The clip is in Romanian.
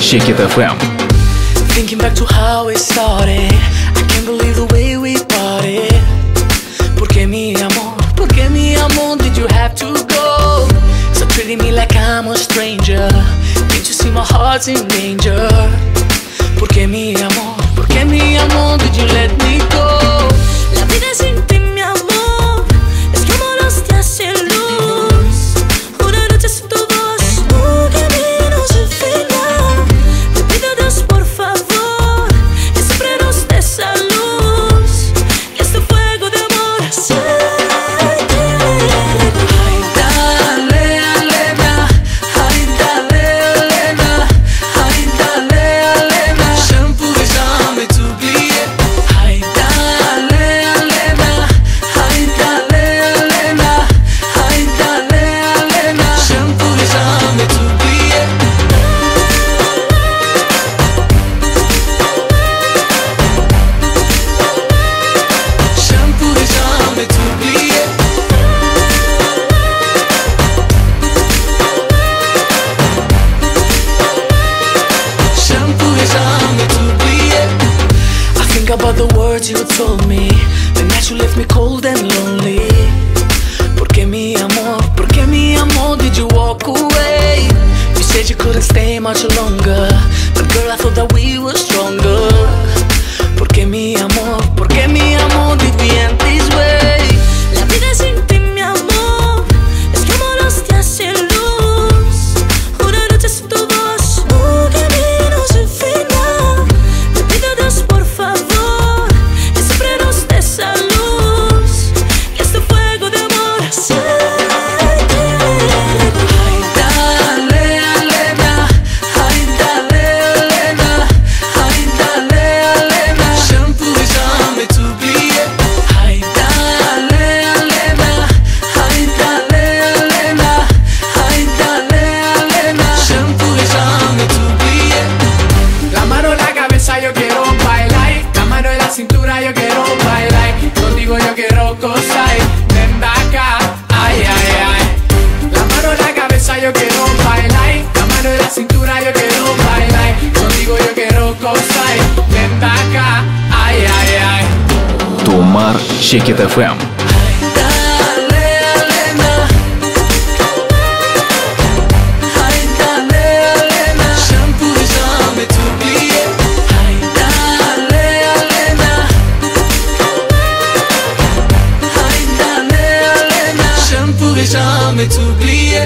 Shake It FM. Thinking back to how it started, I can't believe the way we parted. Porque mi amor, did you have to go? Stop treating me like I'm a stranger. Can't you see my heart's in danger? Porque mi amor, did you let me go? La vida sin ti, mi amor, es como los días sin luz. Una noche sin tu voz, un camino sin final. Te pido a Dios por favor, que siempre nos dé esa luz, que este fuego de amor se quede. Ay, dale, Elena, ay, dale, Elena, ay, dale, Elena. Shampoo et jamais t'oublier. Ay, dale, Elena, ay, dale, Elena, ay, dale, Elena. Shampoo et jamais t'oublier. Shampoo et jamais t'oublier. Shampoo et jamais t'oublier. I think about the words you told me, the nights you left me cold and lonely. Porque mi amor, did you walk away? You said you couldn't stay much longer, but girl, I thought that we were stronger. Porque mi amor, did we end this way? La vida sin ti, mi amor, es como los días sin luz. Una noche sin tu voz, un camino sin final. Te pido a Dios por favor, que siempre nos dé esa luz, que este fuego de amor se quede. Ay, dale, Elena, ay, dale, Elena, ay, dale, Elena. Shampoo et jamais t'oublier. Ay, dale, Elena, ay, dale, Elena, ay, dale, Elena. Shampoo et jamais t'oublier. La mano en la cabeza yo quiero bailar, la mano en la cintura yo quiero bailar, contigo yo quiero gozar, ven acá, ay, ay, ay. La mano en la cabeza yo quiero bailar, la mano en la cintura yo quiero bailar, contigo yo quiero gozar, ven acá, ay, ay, ay. Tomar Shake It FM. Dale, Elena, ay, dale, Elena. Shampoo et jamais t'oublier. Ay, dale, Elena, ay, dale, Elena. Shampoo et jamais t'oublier.